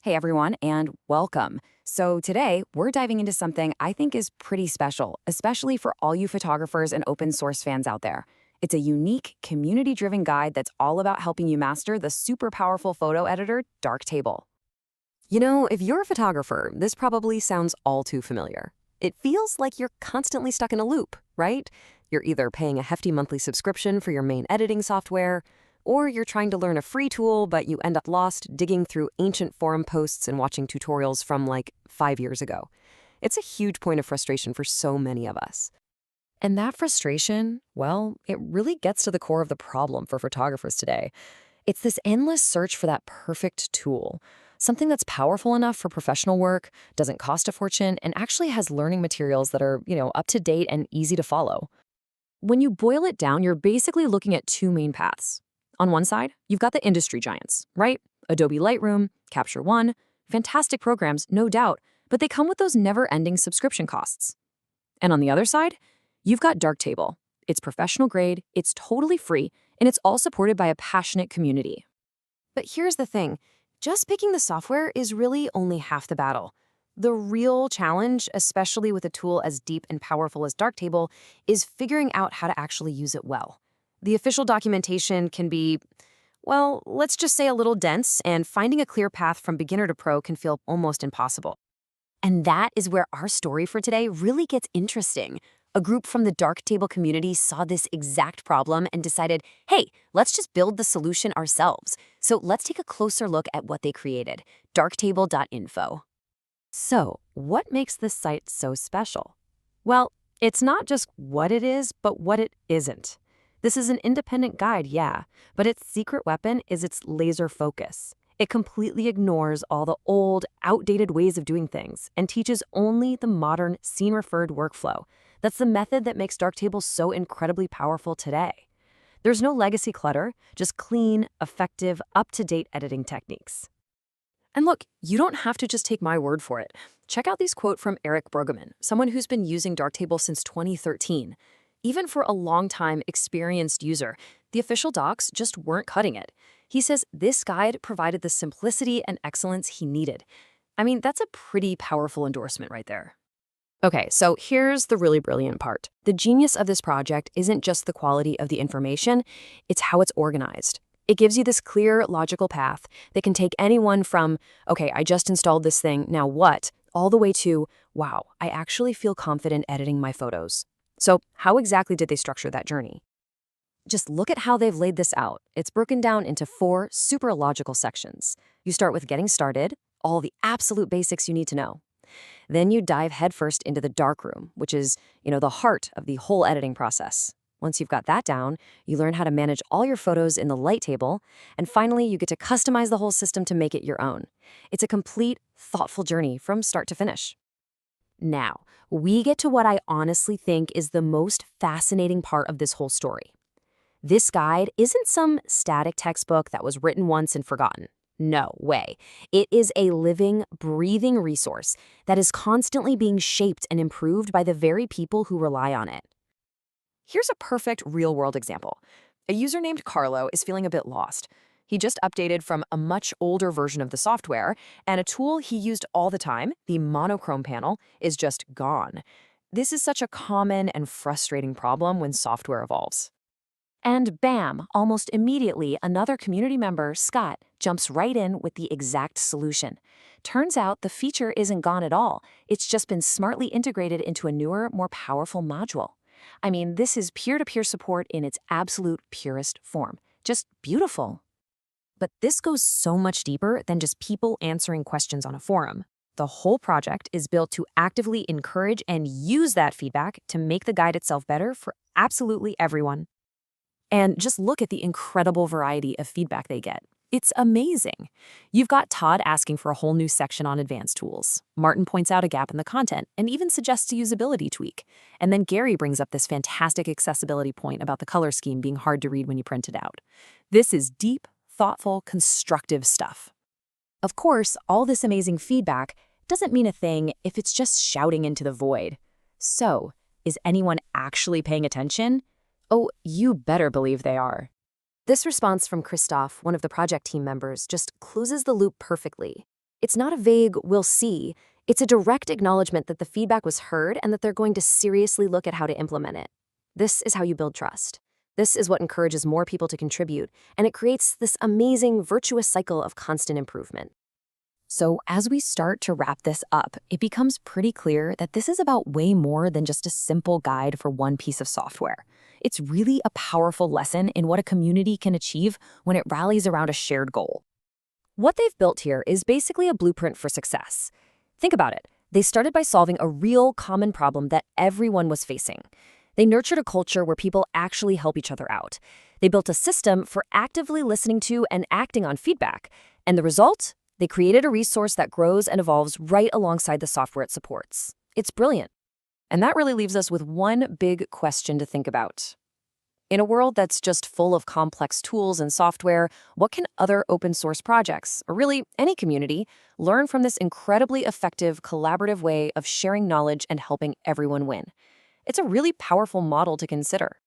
Hey everyone, and welcome. So today we're diving into something I think is pretty special, especially for all you photographers and open source fans out there. It's a unique, community-driven guide that's all about helping you master the super powerful photo editor, Darktable. You know, if you're a photographer, this probably sounds all too familiar. It feels like you're constantly stuck in a loop, right? You're either paying a hefty monthly subscription for your main editing software, or you're trying to learn a free tool, but you end up lost digging through ancient forum posts and watching tutorials from like 5 years ago. It's a huge point of frustration for so many of us. And that frustration, well, it really gets to the core of the problem for photographers today. It's this endless search for that perfect tool, something that's powerful enough for professional work, doesn't cost a fortune, and actually has learning materials that are, up to date and easy to follow. When you boil it down, you're basically looking at two main paths. On one side, you've got the industry giants, right? Adobe Lightroom, Capture One, fantastic programs, no doubt, but they come with those never-ending subscription costs. And on the other side, you've got Darktable. It's professional grade, it's totally free, and it's all supported by a passionate community. But here's the thing, just picking the software is really only half the battle. The real challenge, especially with a tool as deep and powerful as Darktable, is figuring out how to actually use it well. The official documentation can be, well, let's just say a little dense, and finding a clear path from beginner to pro can feel almost impossible. And that is where our story for today really gets interesting. A group from the Darktable community saw this exact problem and decided, hey, let's just build the solution ourselves. So let's take a closer look at what they created, darktable.info. So, what makes this site so special? Well, it's not just what it is, but what it isn't. This is an independent guide, yeah, but its secret weapon is its laser focus. It completely ignores all the old, outdated ways of doing things and teaches only the modern, scene-referred workflow. That's the method that makes Darktable so incredibly powerful today. There's no legacy clutter, just clean, effective, up-to-date editing techniques. And look, you don't have to just take my word for it. Check out this quote from Eric Brueggemann, someone who's been using Darktable since 2013. Even for a long-time experienced user, the official docs just weren't cutting it. He says this guide provided the simplicity and excellence he needed. I mean, that's a pretty powerful endorsement right there. Okay, so here's the really brilliant part. The genius of this project isn't just the quality of the information, it's how it's organized. It gives you this clear, logical path that can take anyone from, okay, I just installed this thing, now what, all the way to, wow, I actually feel confident editing my photos. So how exactly did they structure that journey? Just look at how they've laid this out. It's broken down into 4 super logical sections. You start with getting started, all the absolute basics you need to know. Then you dive headfirst into the darkroom, which is, the heart of the whole editing process. Once you've got that down, you learn how to manage all your photos in the light table, and finally you get to customize the whole system to make it your own. It's a complete, thoughtful journey from start to finish. Now, we get to what I honestly think is the most fascinating part of this whole story. This guide isn't some static textbook that was written once and forgotten. No way. It is a living, breathing resource that is constantly being shaped and improved by the very people who rely on it. Here's a perfect real-world example. A user named Carlo is feeling a bit lost. He just updated from a much older version of the software, and a tool he used all the time, the monochrome panel, is just gone. This is such a common and frustrating problem when software evolves. And bam, almost immediately, another community member, Scott, jumps right in with the exact solution. Turns out the feature isn't gone at all. It's just been smartly integrated into a newer, more powerful module. I mean, this is peer-to-peer support in its absolute purest form. Just beautiful. But this goes so much deeper than just people answering questions on a forum. The whole project is built to actively encourage and use that feedback to make the guide itself better for absolutely everyone. And just look at the incredible variety of feedback they get. It's amazing. You've got Todd asking for a whole new section on advanced tools. Martin points out a gap in the content and even suggests a usability tweak. And then Gary brings up this fantastic accessibility point about the color scheme being hard to read when you print it out. This is deep, thoughtful, constructive stuff. Of course, all this amazing feedback doesn't mean a thing if it's just shouting into the void. So, is anyone actually paying attention? Oh, you better believe they are. This response from Christoph, one of the project team members, just closes the loop perfectly. It's not a vague, we'll see. It's a direct acknowledgement that the feedback was heard and that they're going to seriously look at how to implement it. This is how you build trust. This is what encourages more people to contribute, and it creates this amazing, virtuous cycle of constant improvement. So, as we start to wrap this up, it becomes pretty clear that this is about way more than just a simple guide for one piece of software. It's really a powerful lesson in what a community can achieve when it rallies around a shared goal. What they've built here is basically a blueprint for success. Think about it. They started by solving a real common problem that everyone was facing. They nurtured a culture where people actually help each other out. They built a system for actively listening to and acting on feedback. And the result? They created a resource that grows and evolves right alongside the software it supports. It's brilliant. And that really leaves us with one big question to think about. In a world that's just full of complex tools and software, what can other open source projects, or really any community, learn from this incredibly effective collaborative way of sharing knowledge and helping everyone win? It's a really powerful model to consider.